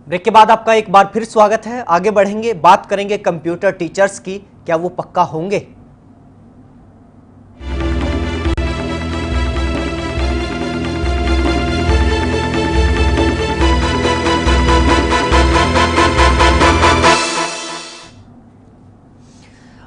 Break के बाद आपका एक बार फिर स्वागत है। आगे बढ़ेंगे, बात करेंगे कंप्यूटर टीचर्स की। क्या वो पक्का होंगे?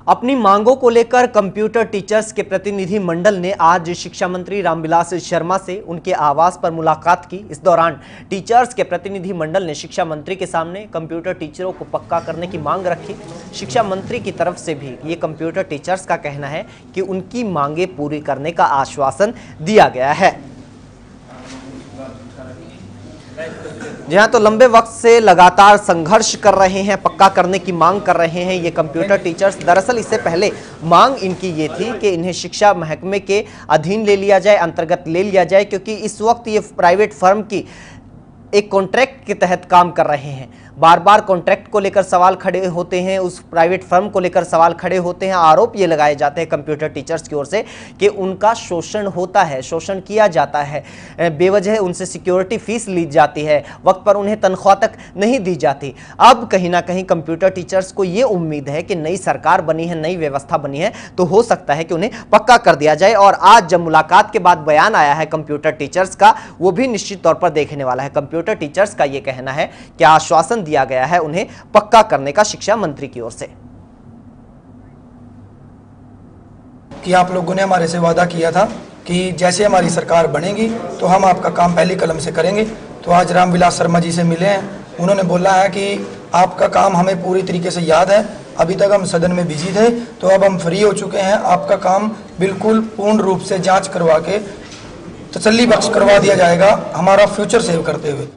अपनी मांगों को लेकर कंप्यूटर टीचर्स के प्रतिनिधि मंडल ने आज शिक्षा मंत्री रामविलास शर्मा से उनके आवास पर मुलाकात की। इस दौरान टीचर्स के प्रतिनिधि मंडल ने शिक्षा मंत्री के सामने कंप्यूटर टीचरों को पक्का करने की मांग रखी। शिक्षा मंत्री की तरफ से भी ये कंप्यूटर टीचर्स का कहना है कि उनकी मांगे पूरी करने का आश्वासन दिया गया है। जहां तो लंबे वक्त से लगातार संघर्ष कर रहे हैं, पक्का करने की मांग कर रहे हैं ये कंप्यूटर टीचर्स। दरअसल इससे पहले मांग इनकी ये थी कि इन्हें शिक्षा महकमे के अधीन ले लिया जाए, अंतर्गत ले लिया जाए, क्योंकि इस वक्त ये प्राइवेट फर्म की एक कॉन्ट्रैक्ट के तहत काम कर रहे हैं। बार बार कॉन्ट्रैक्ट को लेकर सवाल खड़े होते हैं, उस प्राइवेट फर्म को लेकर सवाल खड़े होते हैं। आरोप ये लगाए जाते हैं कंप्यूटर टीचर्स की ओर से कि उनका शोषण होता है, शोषण किया जाता है, बेवजह उनसे सिक्योरिटी फीस ली जाती है, वक्त पर उन्हें तनख्वाह तक नहीं दी जाती। अब कहीं ना कहीं कंप्यूटर टीचर्स को ये उम्मीद है कि नई सरकार बनी है, नई व्यवस्था बनी है, तो हो सकता है कि उन्हें पक्का कर दिया जाए। और आज जब मुलाकात के बाद बयान आया है कंप्यूटर टीचर्स का, वो भी निश्चित तौर पर देखने वाला है। कंप्यूटर टीचर्स का ये कहना है कि आश्वासन दिया गया है उन्हें पक्का करने का शिक्षा मंत्री की ओर से कि आप लोगों ने हमारे से वादा किया था कि जैसे हमारी सरकार बनेगी तो हम आपका काम पहली कलम से करेंगे। तो आज रामविलास शर्मा जी से मिले हैं, उन्होंने बोला है कि आपका काम हमें पूरी तरीके से याद है, अभी तक हम सदन में बिजी थे, तो अब हम फ्री हो चुके हैं, आपका काम बिल्कुल पूर्ण रूप से जांच करवा के तसल्ली बख्श करवा दिया जाएगा, हमारा फ्यूचर सेव करते हुए।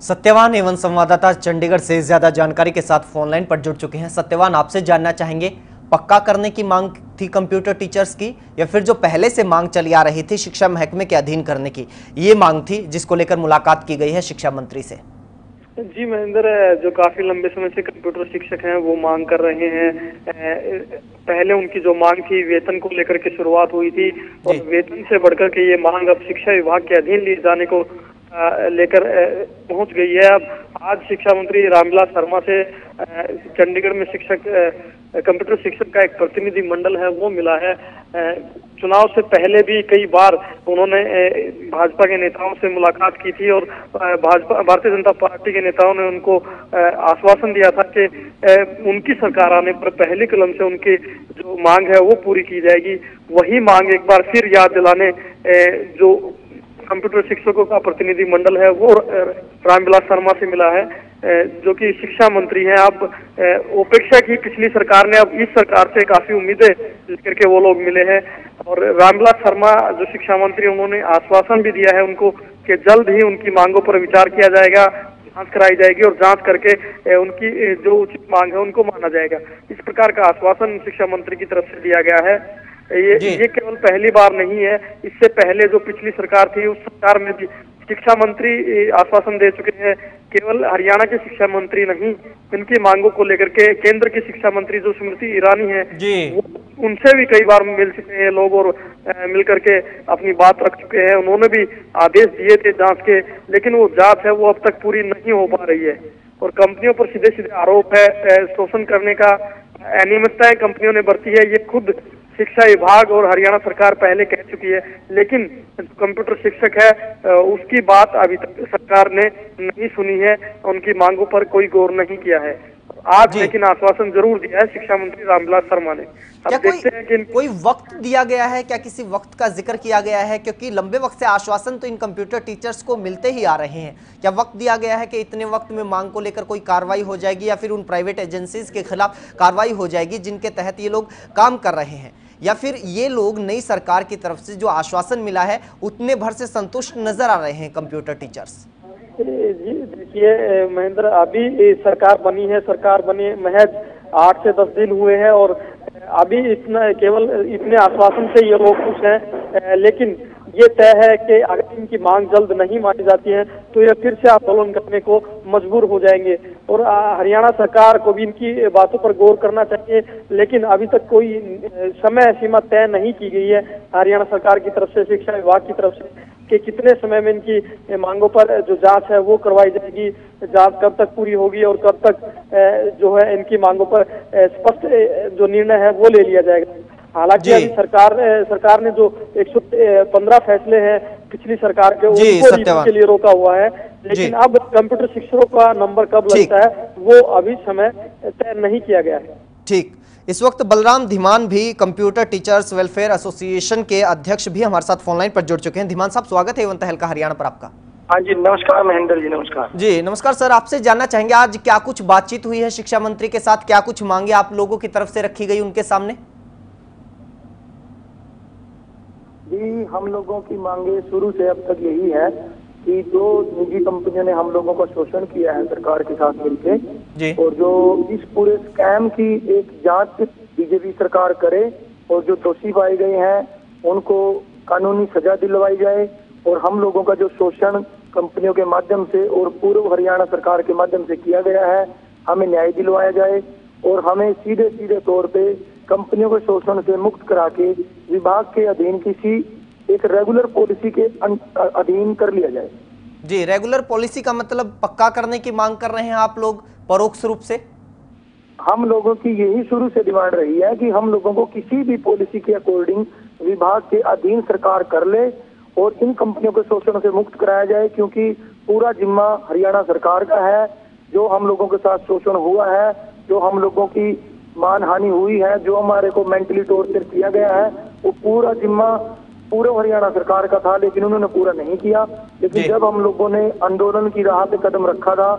सत्यवान एवं संवाददाता चंडीगढ़ से ज्यादा जानकारी के साथ फोन लाइन पर जुड़ चुके हैं। सत्यवान, आपसे जानना चाहेंगे, पक्का करने की मांग थी कंप्यूटर टीचर्स की, या फिर जो पहले से मांग चली आ रही थी शिक्षा महकमे के अधीन करने की, ये मांग थी जिसको लेकर मुलाकात की गई है शिक्षा मंत्री से? जी महेंद्र, जो काफी लंबे समय से कंप्यूटर शिक्षक हैं वो मांग कर रहे हैं। पहले उनकी जो मांग थी वेतन को लेकर के शुरुआत हुई थी, और वेतन से बढ़कर के ये मांग अब शिक्षा विभाग के अधीन लिए जाने को लेकर पहुंच गई है। अब आज शिक्षा मंत्री रामविलास शर्मा से चंडीगढ़ में शिक्षक कंप्यूटर शिक्षक का एक प्रतिनिधि मंडल है वो मिला है। चुनाव से पहले भी कई बार उन्होंने भाजपा के नेताओं से मुलाकात की थी, और भारतीय जनता पार्टी के नेताओं ने उनको आश्वासन दिया था कि उनकी सरकार आने पर पहली कलम से उनकी जो मांग है वो पूरी की जाएगी। वही मांग एक बार फिर याद दिलाने जो कंप्यूटर शिक्षकों का प्रतिनिधि मंडल है वो रामविलास शर्मा से मिला है, जो कि शिक्षा मंत्री हैं। अब उपेक्षा की पिछली सरकार ने, अब इस सरकार से काफी उम्मीदें लेकर के वो लोग मिले हैं। और रामविलास शर्मा जो शिक्षा मंत्री, उन्होंने आश्वासन भी दिया है उनको कि जल्द ही उनकी मांगों पर विचार किया जाएगा, जांच कराई जाएगी, और जांच करके उनकी जो उचित मांग है उनको माना जाएगा। इस प्रकार का आश्वासन शिक्षा मंत्री की तरफ से दिया गया है। ये केवल पहली बार नहीं है, इससे पहले जो पिछली सरकार थी उस सरकार में भी शिक्षा मंत्री आश्वासन दे चुके हैं। केवल हरियाणा के शिक्षा मंत्री नहीं, इनकी मांगों को लेकर के केंद्र की शिक्षा मंत्री जो स्मृति ईरानी है उनसे भी कई बार मिल चुके हैं लोग, और मिलकर के अपनी बात रख चुके हैं। उन्होंने भी आदेश दिए थे जांच के, लेकिन वो जांच है वो अब तक पूरी नहीं हो पा रही है। और कंपनियों पर सीधे सीधे आरोप है शोषण करने का, अनियमितताएं कंपनियों ने बरती है, ये खुद शिक्षा विभाग और हरियाणा सरकार पहले कह चुकी है। लेकिन कंप्यूटर शिक्षक है उसकी बात अभी तक सरकार ने नहीं सुनी है, उनकी मांगों पर कोई गौर नहीं किया है। आज लेकिन आश्वासन जरूर दिया है शिक्षा मंत्री रामविलास शर्मा ने। अब देखते हैं कि कोई वक्त दिया गया है, क्या किसी वक्त का जिक्र किया गया है? क्योंकि लंबे वक्त से आश्वासन तो इन कंप्यूटर टीचर्स को मिलते ही आ रहे हैं। क्या वक्त दिया गया है कि इतने वक्त में मांग को लेकर कोई कार्रवाई हो जाएगी, या फिर उन प्राइवेट एजेंसीज के खिलाफ कार्रवाई हो जाएगी जिनके तहत ये लोग काम कर रहे हैं, या फिर ये लोग नई सरकार की तरफ से जो आश्वासन मिला है उतने भर से संतुष्ट नजर आ रहे हैं कंप्यूटर टीचर्स? जी देखिए महेंद्र, अभी सरकार बनी है, सरकार बने महज 8 से 10 दिन हुए हैं, और अभी इतना केवल इतने आश्वासन से ये लोग खुश हैं। लेकिन ये तय है कि अगर इनकी मांग जल्द नहीं मानी जाती है तो ये फिर से आंदोलन करने को मजबूर हो जाएंगे। और हरियाणा सरकार को भी इनकी बातों पर गौर करना चाहिए, लेकिन अभी तक कोई समय सीमा तय नहीं की गई है हरियाणा सरकार की तरफ से, शिक्षा विभाग की तरफ से, कि कितने समय में इनकी मांगों पर जो जांच है वो करवाई जाएगी, जांच कब तक पूरी होगी और कब तक जो है इनकी मांगों पर स्पष्ट जो निर्णय है वो ले लिया जाएगा। हालांकि अभी सरकार ने जो 115 फैसले हैं पिछली सरकार के उनको रिव्यू के लिए रोका हुआ है, लेकिन अब कंप्यूटर शिक्षकों का नंबर कब लगता है वो अभी समय तय नहीं किया गया है। ठीक, इस वक्त बलराम धीमान भी कंप्यूटर टीचर्स वेलफेयर एसोसिएशन के अध्यक्ष भी हमारे साथ फोन लाइन पर जुड़ चुके हैं। धीमान साहब, स्वागत है एवं तहलका हरियाणा पर आपका। हाँ जी, नमस्कार महेंद्र जी। नमस्कार जी, नमस्कार सर। आपसे जानना चाहेंगे आज क्या कुछ बातचीत हुई है शिक्षा मंत्री के साथ, क्या कुछ मांगे आप लोगों की तरफ से रखी गई उनके सामने? जी, हम लोगों की मांगे शुरू से अब तक यही है कि जो निजी कंपनियों ने हम लोगों का शोषण किया है सरकार के साथ मिलकर, और जो इस पूरे स्कैम की एक जांच बीजेपी सरकार करे और जो दोषी पाए गए हैं उनको कानूनी सजा दिलवाई जाए, और हम लोगों का जो शोषण कंपनियों के माध्यम से और पूर्व हरियाणा सरकार के माध्यम से किया गया है हमें न्याय दिलवाया जाए, और हमें सीधे सीधे तौर पे कंपनियों के शोषण से मुक्त करा के विभाग के अधीन किसी एक रेगुलर पॉलिसी के अधीन कर लिया जाए। जी, रेगुलर पॉलिसी का मतलब पक्का करने की मांग कर रहे हैं आप लोग परोक्ष रूप से? हम लोगों की यही शुरू से डिमांड रही है कि हम लोगों को किसी भी पॉलिसी के अकॉर्डिंग विभाग के अधीन सरकार कर ले और इन कंपनियों के शोषण से मुक्त कराया जाए, क्योंकि पूरा जिम्मा हरियाणा सरकार का है। जो हम लोगों के साथ शोषण हुआ है, जो हम लोगों की मानहानि हुई है, जो हमारे को मेंटली टॉर्चर किया गया है, वो पूरा जिम्मा पूरे हरियाणा सरकार का था, लेकिन उन्होंने पूरा नहीं किया। लेकिन जब हम लोगों ने आंदोलन की राह पे कदम रखा था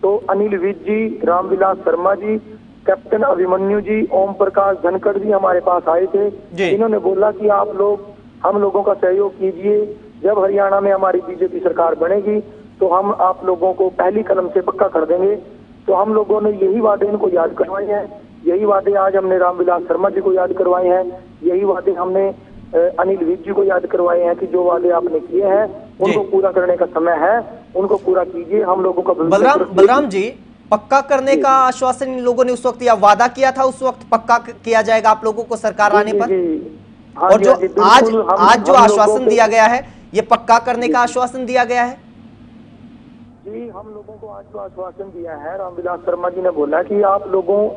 तो अनिल विज जी, रामविलास शर्मा जी, कैप्टन अभिमन्यु जी, ओम प्रकाश धनखड़ जी हमारे पास आए थे। इन्होंने बोला कि आप लोग हम लोगों का सहयोग कीजिए, जब हरियाणा में हमारी बीजेपी सरकार बनेगी तो हम आप लोगों को पहली कलम से पक्का कर देंगे। तो हम लोगों ने यही वादे इनको याद करवाए हैं, यही वादे आज हमने रामविलास शर्मा जी को याद करवाए हैं, यही वादे हमने अनिल विज जी को याद करवाए हैं कि जो वादे आपने किए हैं उनको पूरा करने का समय है, उनको पूरा कीजिए। हम लोगों का बलराम जी, पक्का करने का आश्वासन इन लोगों ने उस वक्त या वादा किया था, उस वक्त पक्का किया जाएगा आप लोगों को सरकार आने पर? और जो आज जो आश्वासन दिया गया है ये पक्का करने का आश्वासन दिया गया है? जी, हम लोगों को आज जो आश्वासन दिया है, रामविलास शर्मा जी ने बोला कि आप लोगों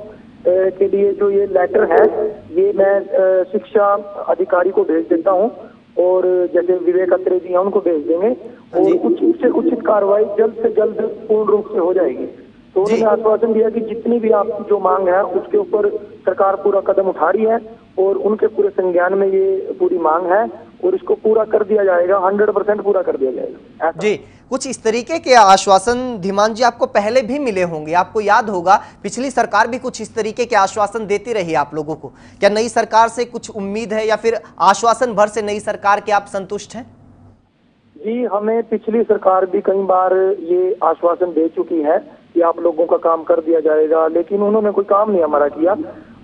के लिए जो ये लेटर है ये मैं शिक्षा अधिकारी को भेज देता हूँ, और जैसे विवेक अत्रे जी हैं उनको भेज देंगे, और उचित से उचित कार्रवाई जल्द से जल्द पूर्ण रूप से हो जाएगी। तो उन्होंने आश्वासन दिया कि जितनी भी आपकी जो मांग है उसके ऊपर सरकार पूरा कदम उठा रही है, और उनके पूरे संज्ञान में ये पूरी मांग है, और इसको पूरा कर दिया जाएगा, 100% पूरा कर दिया जाएगा। जी, कुछ इस तरीके के आश्वासन धीमान जी आपको पहले भी मिले होंगे, आपको याद होगा पिछली सरकार भी कुछ इस तरीके के आश्वासन देती रही आप लोगों को। क्या नई सरकार से कुछ उम्मीद है या फिर आश्वासन भर से नई सरकार के आप संतुष्ट हैं? जी, हमें पिछली सरकार भी कई बार ये आश्वासन दे चुकी है कि आप लोगों का काम कर दिया जाएगा, लेकिन उन्होंने कोई काम नहीं हमारा किया।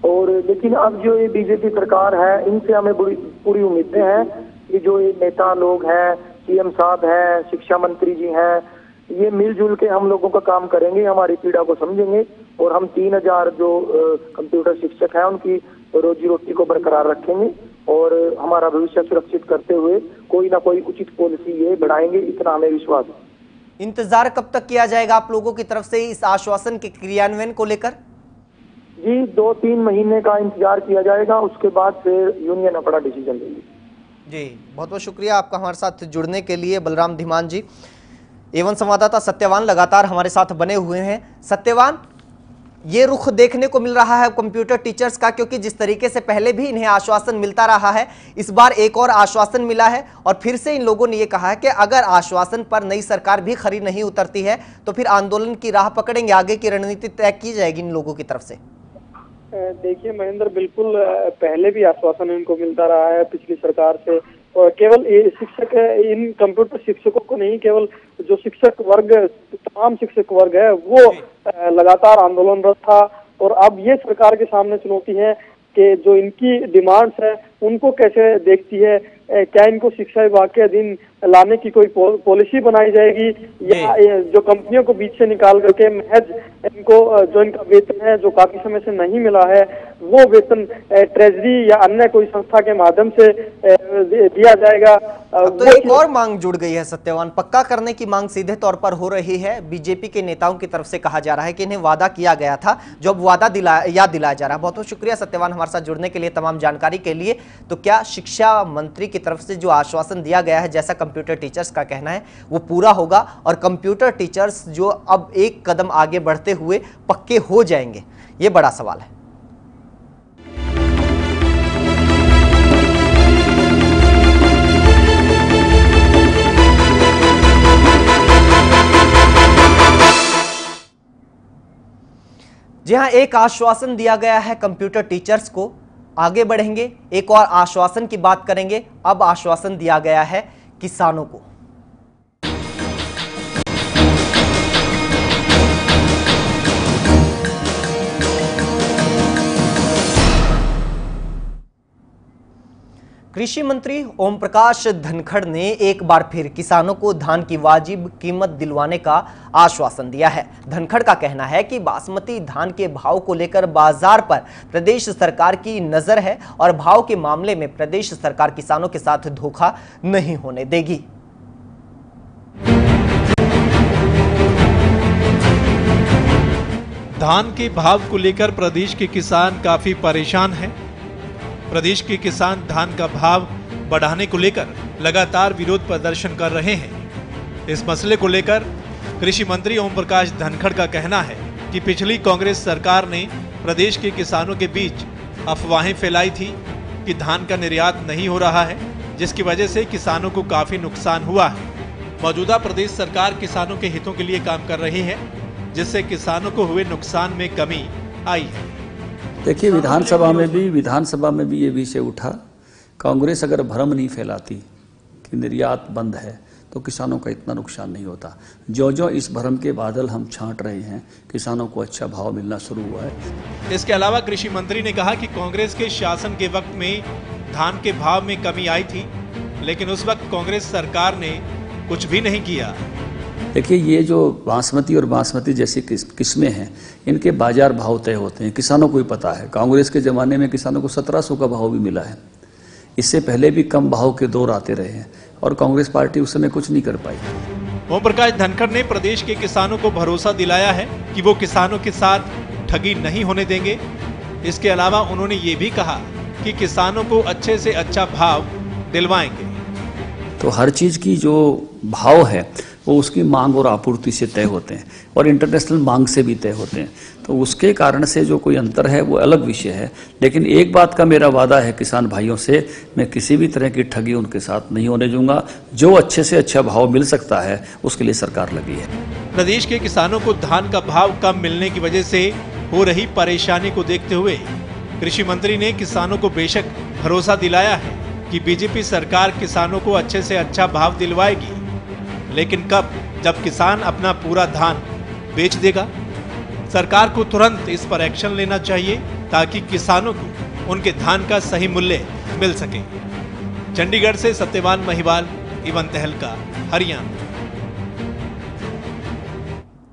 और लेकिन अब जो ये बीजेपी सरकार है इनसे हमें पूरी उम्मीदें हैं कि जो ये नेता लोग हैं, सीएम साहब हैं, शिक्षा मंत्री जी हैं, ये मिलजुल के हम लोगों का काम करेंगे, हमारी पीड़ा को समझेंगे, और हम 3000 जो कंप्यूटर शिक्षक हैं उनकी रोजी रोटी को बरकरार रखेंगे, और हमारा भविष्य सुरक्षित करते हुए कोई ना कोई उचित पॉलिसी ये बढ़ाएंगे, इतना हमें विश्वास है। इंतजार कब तक किया जाएगा आप लोगों की तरफ से इस आश्वासन के क्रियान्वयन को लेकर? जी, 2-3 महीने का इंतजार किया जाएगा, उसके बाद फिर यूनियन अपना डिसीजन लेगी। जी, बहुत बहुत शुक्रिया आपका हमारे साथ जुड़ने के लिए बलराम धीमान जी। एवं संवाददाता सत्यवान लगातार हमारे साथ बने हुए हैं। सत्यवान, ये रुख देखने को मिल रहा है कंप्यूटर टीचर्स का, क्योंकि जिस तरीके से पहले भी इन्हें आश्वासन मिलता रहा है, इस बार एक और आश्वासन मिला है, और फिर से इन लोगों ने ये कहा है कि अगर आश्वासन पर नई सरकार भी खरी नहीं उतरती है तो फिर आंदोलन की राह पकड़ेंगे, आगे की रणनीति तय की जाएगी इन लोगों की तरफ से। देखिए महेंद्र, बिल्कुल पहले भी आश्वासन इनको मिलता रहा है पिछली सरकार से, और केवल शिक्षक इन कंप्यूटर शिक्षकों को नहीं, केवल जो शिक्षक वर्ग, तमाम शिक्षक वर्ग है वो लगातार आंदोलनरत था। और अब ये सरकार के सामने चुनौती है कि जो इनकी डिमांड्स है उनको कैसे देखती है, क्या इनको शिक्षा विभाग के अधीन लाने की कोई पॉलिसी बनाई जाएगी, या जो कंपनियों को बीच से निकाल करके महज इनको जो इनका वेतन है जो काफी समय से नहीं मिला है वो वेतन ट्रेजरी या अन्य कोई संस्था के माध्यम से दिया जाएगा। अब तो एक और मांग जुड़ गई है सत्यवान, पक्का करने की मांग सीधे तौर पर हो रही है। बीजेपी के नेताओं की तरफ से कहा जा रहा है कि इन्हें वादा किया गया था, जो अब वादा याद दिलाया जा रहा है। बहुत बहुत शुक्रिया सत्यवान हमारे साथ जुड़ने के लिए, तमाम जानकारी के लिए। तो क्या शिक्षा मंत्री की तरफ से जो आश्वासन दिया गया है, जैसा कंप्यूटर टीचर्स का कहना है, वो पूरा होगा और कंप्यूटर टीचर्स जो अब एक कदम आगे बढ़ते हुए पक्के हो जाएंगे? ये बड़ा सवाल है। जी हाँ, एक आश्वासन दिया गया है कंप्यूटर टीचर्स को, आगे बढ़ेंगे, एक और आश्वासन की बात करेंगे। अब आश्वासन दिया गया है किसानों को। कृषि मंत्री ओम प्रकाश धनखड़ ने एक बार फिर किसानों को धान की वाजिब कीमत दिलवाने का आश्वासन दिया है। धनखड़ का कहना है कि बासमती धान के भाव को लेकर बाजार पर प्रदेश सरकार की नजर है और भाव के मामले में प्रदेश सरकार किसानों के साथ धोखा नहीं होने देगी। धान के भाव को लेकर प्रदेश के किसान काफी परेशान हैं। प्रदेश के किसान धान का भाव बढ़ाने को लेकर लगातार विरोध प्रदर्शन कर रहे हैं। इस मसले को लेकर कृषि मंत्री ओम प्रकाश धनखड़ का कहना है कि पिछली कांग्रेस सरकार ने प्रदेश के किसानों के बीच अफवाहें फैलाई थी कि धान का निर्यात नहीं हो रहा है, जिसकी वजह से किसानों को काफी नुकसान हुआ है। मौजूदा प्रदेश सरकार किसानों के हितों के लिए काम कर रही है, जिससे किसानों को हुए नुकसान में कमी आई है। देखिए, विधानसभा में भी ये विषय उठा। कांग्रेस अगर भ्रम नहीं फैलाती कि निर्यात बंद है तो किसानों का इतना नुकसान नहीं होता। जो जो इस भ्रम के बादल हम छांट रहे हैं, किसानों को अच्छा भाव मिलना शुरू हुआ है। इसके अलावा कृषि मंत्री ने कहा कि कांग्रेस के शासन के वक्त में धान के भाव में कमी आई थी, लेकिन उस वक्त कांग्रेस सरकार ने कुछ भी नहीं किया। देखिए, ये जो बासमती और बासमती जैसी किस्में हैं, इनके बाजार भाव तय होते हैं, किसानों को ही पता है। कांग्रेस के ज़माने में किसानों को 1700 का भाव भी मिला है। इससे पहले भी कम भाव के दौर आते रहे हैं और कांग्रेस पार्टी उस समय कुछ नहीं कर पाई। ओम प्रकाश धनखड़ ने प्रदेश के किसानों को भरोसा दिलाया है कि वो किसानों के साथ ठगी नहीं होने देंगे। इसके अलावा उन्होंने ये भी कहा कि किसानों को अच्छे से अच्छा भाव दिलवाएंगे। तो हर चीज़ की जो भाव है वो उसकी मांग और आपूर्ति से तय होते हैं और इंटरनेशनल मांग से भी तय होते हैं। तो उसके कारण से जो कोई अंतर है वो अलग विषय है। लेकिन एक बात का मेरा वादा है किसान भाइयों से, मैं किसी भी तरह की ठगी उनके साथ नहीं होने दूंगा। जो अच्छे से अच्छा भाव मिल सकता है उसके लिए सरकार लगी है। प्रदेश के किसानों को धान का भाव कम मिलने की वजह से हो रही परेशानी को देखते हुए कृषि मंत्री ने किसानों को बेशक भरोसा दिलाया है कि बीजेपी सरकार किसानों को अच्छे से अच्छा भाव दिलवाएगी, लेकिन कब? जब किसान अपना पूरा धान बेच देगा। सरकार को तुरंत इस पर एक्शन लेना चाहिए ताकि किसानों को उनके धान का सही मूल्य मिल सके। चंडीगढ़ से सत्यवान महिवाल, इवन तहलका, हरियाणा।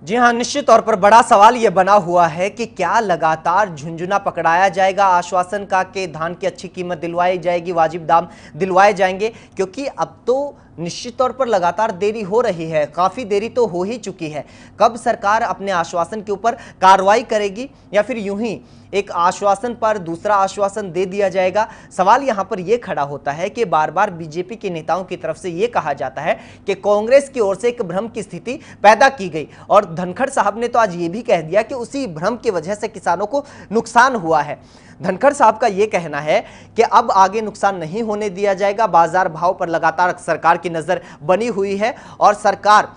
जी हाँ, निश्चित तौर पर बड़ा सवाल यह बना हुआ है कि क्या लगातार झुंझुना पकड़ाया जाएगा आश्वासन का कि धान की अच्छी कीमत दिलवाई जाएगी, वाजिब दाम दिलवाए जाएंगे? क्योंकि अब तो निश्चित तौर पर लगातार देरी हो रही है, काफ़ी देरी तो हो ही चुकी है। कब सरकार अपने आश्वासन के ऊपर कार्रवाई करेगी या फिर यूं ही एक आश्वासन पर दूसरा आश्वासन दे दिया जाएगा? सवाल यहां पर यह खड़ा होता है कि बार बार बीजेपी के नेताओं की तरफ से यह कहा जाता है कि कांग्रेस की ओर से एक भ्रम की स्थिति पैदा की गई और धनखड़ साहब ने तो आज ये भी कह दिया कि उसी भ्रम की वजह से किसानों को नुकसान हुआ है। धनखड़ साहब का यह कहना है कि अब आगे नुकसान नहीं होने दिया जाएगा। बाजार भाव पर लगातार सरकार की नजर बनी हुई है और सरकार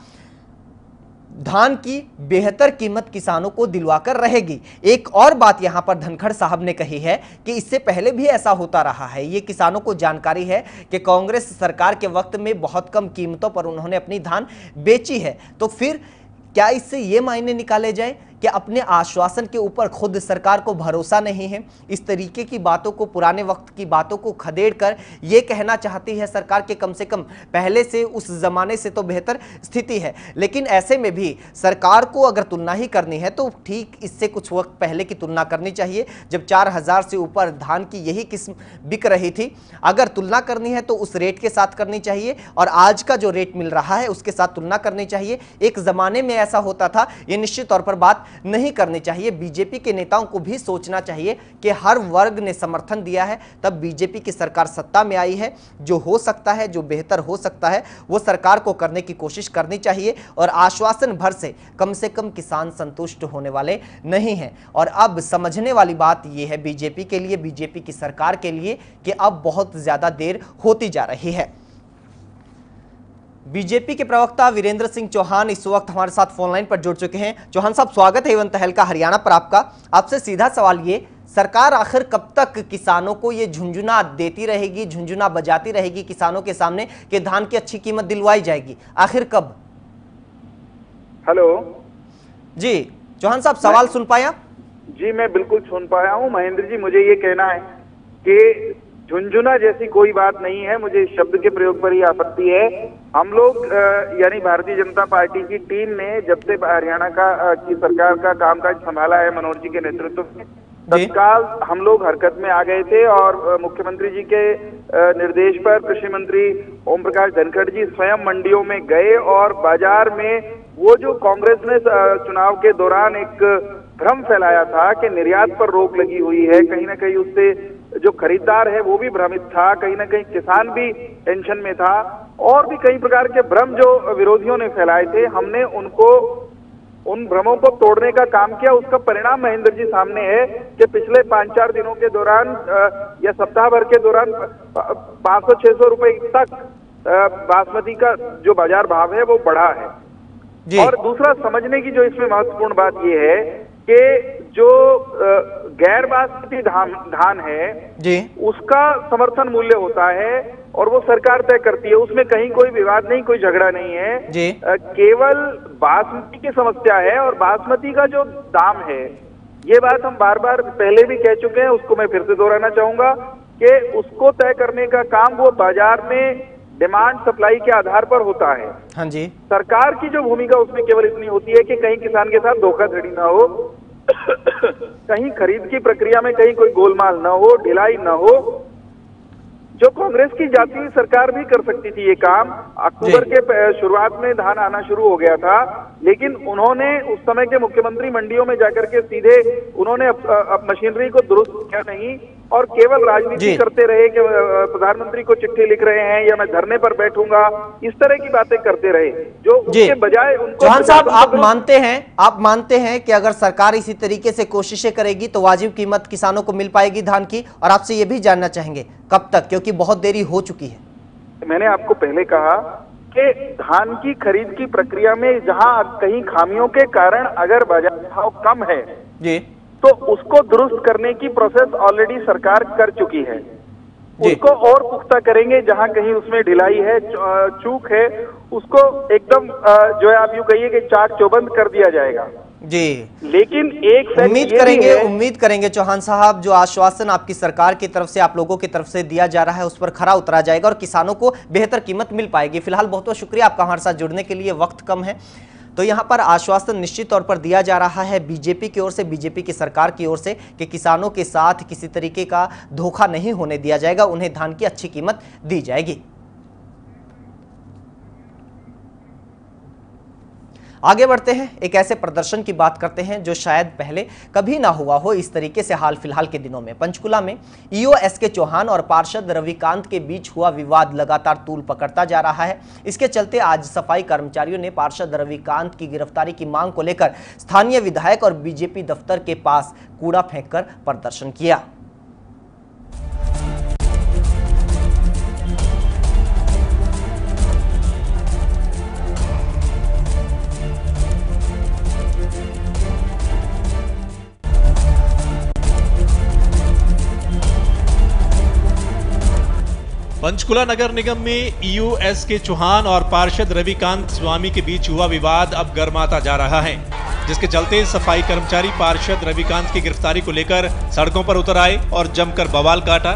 धान की बेहतर कीमत किसानों को दिलवाकर रहेगी। एक और बात यहां पर धनखड़ साहब ने कही है कि इससे पहले भी ऐसा होता रहा है। ये किसानों को जानकारी है कि कांग्रेस सरकार के वक्त में बहुत कम कीमतों पर उन्होंने अपनी धान बेची है। तो फिर क्या इससे ये मायने निकाले जाए कि अपने आश्वासन के ऊपर खुद सरकार को भरोसा नहीं है। इस तरीके की बातों को, पुराने वक्त की बातों को खदेड़ कर ये कहना चाहती है सरकार के कम से कम पहले से, उस जमाने से तो बेहतर स्थिति है। लेकिन ऐसे में भी सरकार को अगर तुलना ही करनी है तो ठीक इससे कुछ वक्त पहले की तुलना करनी चाहिए, जब 4000 से ऊपर धान की यही किस्म बिक रही थी। अगर तुलना करनी है तो उस रेट के साथ करनी चाहिए और आज का जो रेट मिल रहा है उसके साथ तुलना करनी चाहिए। एक जमाने में ऐसा होता था, ये निश्चित तौर पर बात नहीं करनी चाहिए। बीजेपी के नेताओं को भी सोचना चाहिए कि हर वर्ग ने समर्थन दिया है तब बीजेपी की सरकार सत्ता में आई है। जो हो सकता है, जो बेहतर हो सकता है, वो सरकार को करने की कोशिश करनी चाहिए और आश्वासन भर से कम किसान संतुष्ट होने वाले नहीं हैं। और अब समझने वाली बात यह है बीजेपी के लिए, बीजेपी की सरकार के लिए, कि अब बहुत ज्यादा देर होती जा रही है। बीजेपी के प्रवक्ता वीरेंद्र सिंह चौहान इस वक्त हमारे साथ फोन लाइन पर जुड़ चुके हैं। चौहान साहब, स्वागत है एवं तहलका हरियाणा पर आपका। आपसे सीधा सवाल ये, सरकार आखिर कब तक किसानों को ये झुंझुना देती रहेगी, झुंझुना बजाती रहेगी किसानों के सामने कि धान की अच्छी कीमत दिलवाई जाएगी? आखिर कब? हेलो जी चौहान साहब, सवाल सुन पाए आप? जी मैं बिल्कुल सुन पाया हूँ महेंद्र जी। मुझे ये कहना है कि झुंझुना जैसी कोई बात नहीं है, मुझे इस शब्द के प्रयोग पर ही आपत्ति है। हम लोग यानी भारतीय जनता पार्टी की टीम ने जब से हरियाणा की सरकार का कामकाज संभाला है मनोहर जी के नेतृत्व में, तत्काल हम लोग हरकत में आ गए थे और मुख्यमंत्री जी के निर्देश पर कृषि मंत्री ओम प्रकाश धनखड़ जी स्वयं मंडियों में गए और बाजार में वो जो कांग्रेस ने चुनाव के दौरान एक भ्रम फैलाया था कि निर्यात पर रोक लगी हुई है, कहीं ना कहीं उससे जो खरीदार है वो भी भ्रमित था, कहीं ना कहीं किसान भी टेंशन में था और भी कई प्रकार के भ्रम जो विरोधियों ने फैलाए थे, हमने उन भ्रमों को तोड़ने का काम किया। उसका परिणाम महेंद्र जी सामने है कि पिछले 5-4 दिनों के दौरान या सप्ताह भर के दौरान 500-600 रुपए तक बासमती का जो बाजार भाव है वो बढ़ा है। और दूसरा समझने की जो इसमें महत्वपूर्ण बात ये है कि जो गैर बासमती धान है जी, उसका समर्थन मूल्य होता है और वो सरकार तय करती है, उसमें कहीं कोई विवाद नहीं, कोई झगड़ा नहीं है जी। केवल बासमती की समस्या है और बासमती का जो दाम है, ये बात हम बार बार पहले भी कह चुके हैं, उसको मैं फिर से दोहराना चाहूंगा कि उसको तय करने का काम वो बाजार में डिमांड सप्लाई के आधार पर होता है। हाँ जी। सरकार की जो भूमिका उसमें केवल इतनी होती है कि कहीं किसान के साथ धोखाधड़ी ना हो, कहीं खरीद की प्रक्रिया में कहीं कोई गोलमाल ना हो, ढिलाई ना हो। जो कांग्रेस की जाती हुई सरकार भी कर सकती थी ये काम। अक्टूबर के शुरुआत में धान आना शुरू हो गया था, लेकिन उन्होंने उस समय के मुख्यमंत्री मंडियों में जाकर के सीधे उन्होंने मशीनरी को दुरुस्त किया नहीं और केवल राजनीति करते रहे कि प्रधानमंत्री को चिट्ठी लिख रहे हैं या मैं धरने पर बैठूंगा, इस तरह की बातें करते रहे, जो उसके बजाय उनको। चौहान साहब, आप मानते हैं कि अगर सरकार इसी तरीके से कोशिशें करेगी तो वाजिब कीमत किसानों को मिल पाएगी धान की? और आपसे ये भी जानना चाहेंगे कब तक, क्योंकि बहुत देरी हो चुकी है। मैंने आपको पहले कहा कि धान की खरीद की प्रक्रिया में जहां कहीं खामियों के कारण अगर बाजार भाव कम है जी, तो उसको दुरुस्त करने की प्रोसेस ऑलरेडी सरकार कर चुकी है। उसको और पुख्ता करेंगे, जहां कहीं उसमें ढिलाई है, चूक है, उसको एकदम जो है आप यूं कहिए कि चाक चौबंद कर दिया जाएगा जी। लेकिन एक उम्मीद करेंगे चौहान साहब, जो आश्वासन आपकी सरकार की तरफ से, आप लोगों की तरफ से दिया जा रहा है, उस पर खरा उतरा जाएगा और किसानों को बेहतर कीमत मिल पाएगी। फिलहाल बहुत बहुत शुक्रिया आपका हमारे साथ जुड़ने के लिए, वक्त कम है। तो यहाँ पर आश्वासन निश्चित तौर पर दिया जा रहा है बीजेपी की ओर से, बीजेपी की सरकार की ओर से, कि किसानों के साथ किसी तरीके का धोखा नहीं होने दिया जाएगा, उन्हें धान की अच्छी कीमत दी जाएगी। आगे बढ़ते हैं, एक ऐसे प्रदर्शन की बात करते हैं जो शायद पहले कभी ना हुआ हो इस तरीके से हाल फिलहाल के दिनों में। पंचकुला में ईओ एसके चौहान और पार्षद रविकांत के बीच हुआ विवाद लगातार तूल पकड़ता जा रहा है। इसके चलते आज सफाई कर्मचारियों ने पार्षद रविकांत की गिरफ्तारी की मांग को लेकर स्थानीय विधायक और बीजेपी दफ्तर के पास कूड़ा फेंककर प्रदर्शन किया। पंचकुला नगर निगम में ईओ एसके चौहान और पार्षद रविकांत स्वामी के बीच हुआ विवाद अब गर्माता जा रहा है। जिसके चलते सफाई कर्मचारी पार्षद रविकांत की गिरफ्तारी को लेकर सड़कों पर उतर आए और जमकर बवाल काटा।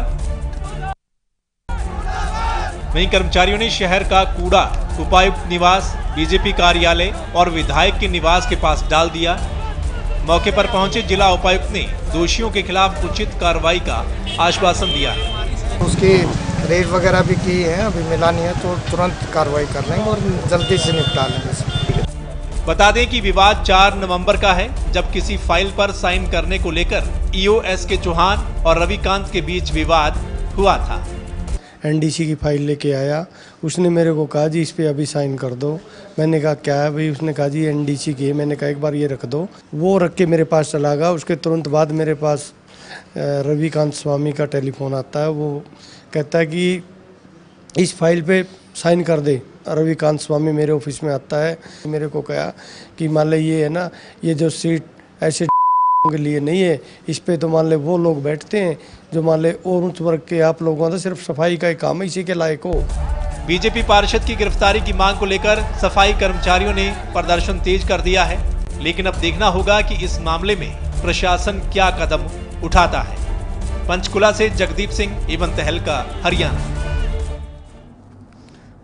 वहीं कर्मचारियों ने शहर का कूड़ा उपायुक्त निवास, बीजेपी कार्यालय और विधायक के निवास के पास डाल दिया। मौके पर पहुंचे जिला उपायुक्त ने दोषियों के खिलाफ उचित कार्रवाई का आश्वासन दिया। उसकी रेड वगैरह भी की है, अभी मिला नहीं है तो तुरंत कार्रवाई कर लेंगे और जल्दी से निपटा लेंगे। बता दें कि विवाद 4 नवंबर का है, जब किसी फाइल पर साइन करने को लेकर ईओ एस.के. चौहान और रविकांत के बीच विवाद हुआ था। एनडीसी की फाइल लेके आया, उसने मेरे को कहा जी इस पे अभी साइन कर दो। मैंने कहा क्या है भाई? उसने कहा जी एनडीसी की है। मैंने कहा एक बार ये रख दो। वो रख के मेरे पास चला गया। उसके तुरंत बाद मेरे पास रविकांत स्वामी का टेलीफोन आता है। वो कहता है कि इस फाइल पे साइन कर दे। रविकांत स्वामी मेरे ऑफिस में आता है, मेरे को कहा कि मान ले ये है ना, ये जो सीट ऐसे के लिए नहीं है, इस पे तो मान ले वो लोग बैठते हैं जो मान ले और उच्च वर्ग के आप लोगों का सिर्फ सफाई का ही काम है, इसी के लायक हो। बीजेपी पार्षद की गिरफ्तारी की मांग को लेकर सफाई कर्मचारियों ने प्रदर्शन तेज कर दिया है, लेकिन अब देखना होगा कि इस मामले में प्रशासन क्या कदम उठाता है। पंचकुला से जगदीप सिंह, एवं तहलका, हरियाणा।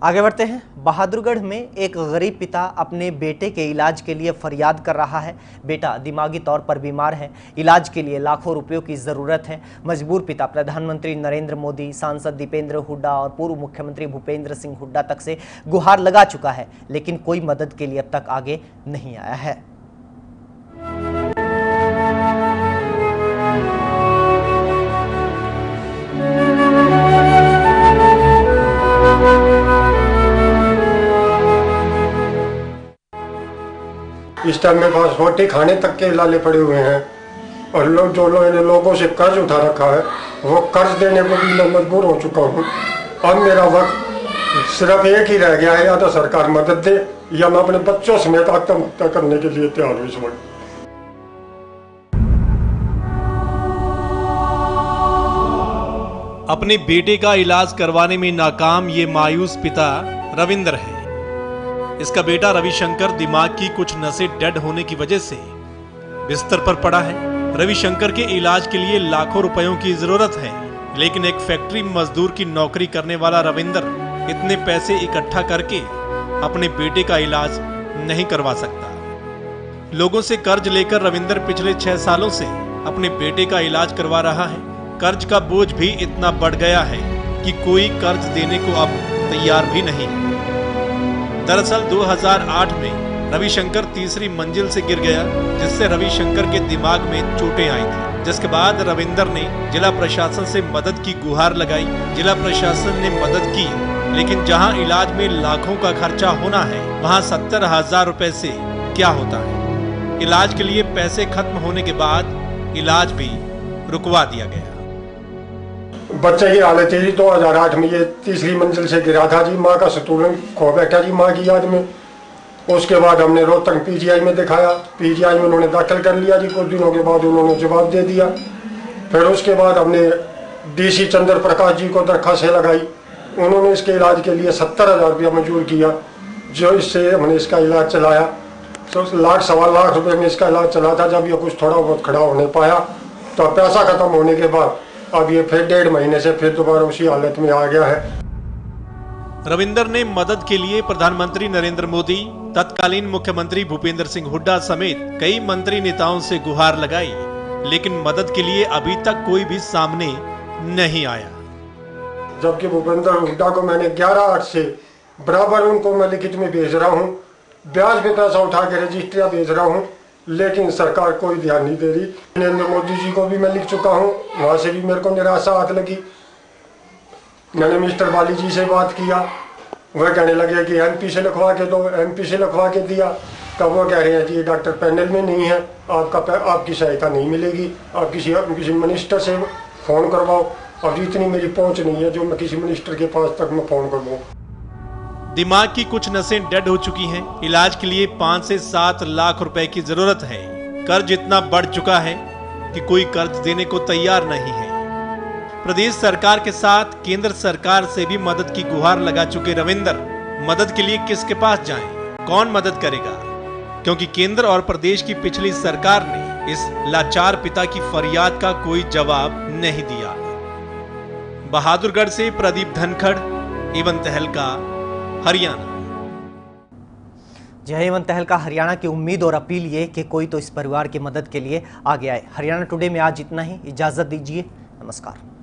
आगे बढ़ते हैं। बहादुरगढ़ में एक गरीब पिता अपने बेटे के इलाज के लिए फरियाद कर रहा है। बेटा दिमागी तौर पर बीमार है, इलाज के लिए लाखों रुपयों की ज़रूरत है। मजबूर पिता प्रधानमंत्री नरेंद्र मोदी, सांसद दीपेंद्र हुड्डा और पूर्व मुख्यमंत्री भूपेंद्र सिंह हुड्डा तक से गुहार लगा चुका है, लेकिन कोई मदद के लिए अब तक आगे नहीं आया है। इस टाइम मेरे पास रोटी खाने तक के लाले पड़े हुए हैं और लोगों से कर्ज उठा रखा है, वो कर्ज देने को भी मैं मजबूर हो चुका हूँ। अब मेरा वक्त सिर्फ एक ही रह गया है, या तो सरकार मदद दे या मैं अपने बच्चों समेत आत्महत्या करने के लिए तैयार हूँ इस वक्त। अपने बेटे का इलाज करवाने में नाकाम ये मायूस पिता रविंद्र है। इसका बेटा रविशंकर दिमाग की कुछ नसें डेड होने की वजह से बिस्तर पर पड़ा है। रविशंकर के इलाज के लिए लाखों रुपयों की जरूरत है, लेकिन एक फैक्ट्री मजदूर की नौकरी करने वाला रविंद्र इतने पैसे इकट्ठा करके अपने बेटे का इलाज नहीं करवा सकता। लोगों से कर्ज लेकर रविंद्र पिछले 6 सालों से अपने बेटे का इलाज करवा रहा है। कर्ज का बोझ भी इतना बढ़ गया है कि कोई कर्ज देने को अब तैयार भी नहीं। दरअसल 2008 में रविशंकर तीसरी मंजिल से गिर गया, जिससे रविशंकर के दिमाग में चोटें आई थी, जिसके बाद रविंदर ने जिला प्रशासन से मदद की गुहार लगाई। जिला प्रशासन ने मदद की, लेकिन जहां इलाज में लाखों का खर्चा होना है, वहां 70,000 रुपए से क्या होता है। इलाज के लिए पैसे खत्म होने के बाद इलाज भी रुकवा दिया गया। बच्चे की हालत थी 2008 में, ये तीसरी मंजिल से गिरा था जी। माँ का संतुलन खो बैठा जी माँ की याद में। उसके बाद हमने रोहतक पीजीआई में दिखाया। पीजीआई में उन्होंने दाखिल कर लिया जी। कुछ दिनों के बाद उन्होंने जवाब दे दिया। फिर उसके बाद हमने डीसी चंद्र प्रकाश जी को दरखास्त लगाई। उन्होंने इसके इलाज के लिए 70,000 रुपया मंजूर किया, जो इससे हमने इसका इलाज चलाया। तो 1,00,000-1,25,00,000 रुपये में इसका इलाज चला था। जब ये कुछ थोड़ा बहुत खड़ा होने पाया तो पैसा खत्म होने के बाद अब ये फिर 1.5 महीने से फिर दोबारा उसी हालत में आ गया है। रविंदर ने मदद के लिए प्रधानमंत्री नरेंद्र मोदी, तत्कालीन मुख्यमंत्री भूपेंद्र सिंह हुड्डा समेत कई मंत्री नेताओं से गुहार लगाई, लेकिन मदद के लिए अभी तक कोई भी सामने नहीं आया। जबकि भूपेंद्र हुड्डा को मैंने 11/8 से बराबर उनको मैं लिखित में भेज रहा हूँ, ब्याज पे पैसा उठा के रजिस्ट्रियाँ भेज रहा हूँ, लेकिन सरकार कोई ध्यान नहीं दे रही। नरेंद्र मोदी जी को भी मैं लिख चुका हूँ, वहाँ से भी मेरे को निराशा हाथ लगी। मैंने मिस्टर बाली जी से बात किया, वह कहने लगे कि एमपी से लिखवा के दो। एमपी से लिखवा के दिया, तब वो कह रहे हैं कि ये डॉक्टर पैनल में नहीं है, आपकी सहायता नहीं मिलेगी, आप किसी मिनिस्टर से फ़ोन करवाओ। अब इतनी मेरी पहुँच नहीं है जो मैं किसी मिनिस्टर के पास तक मैं फ़ोन करवाऊँ। दिमाग की कुछ नसें डेड हो चुकी हैं। इलाज के लिए 5 से 7 लाख रुपए की जरूरत है। कर्ज इतना बढ़ चुका है कि कोई कर्ज देने को तैयार नहीं है। प्रदेश सरकार के साथ केंद्र सरकार से भी मदद की गुहार लगा चुके रविंदर मदद के लिए किसके पास जाएं? कौन मदद करेगा? क्योंकि केंद्र और प्रदेश की पिछली सरकार ने इस लाचार पिता की फरियाद का कोई जवाब नहीं दिया। बहादुरगढ़ से प्रदीप धनखड़, एवन तहलका, हरियाणा। जय एवन तहलका हरियाणा की उम्मीद और अपील ये कि कोई तो इस परिवार की मदद के लिए आगे आए। हरियाणा टुडे में आज इतना ही, इजाजत दीजिए, नमस्कार।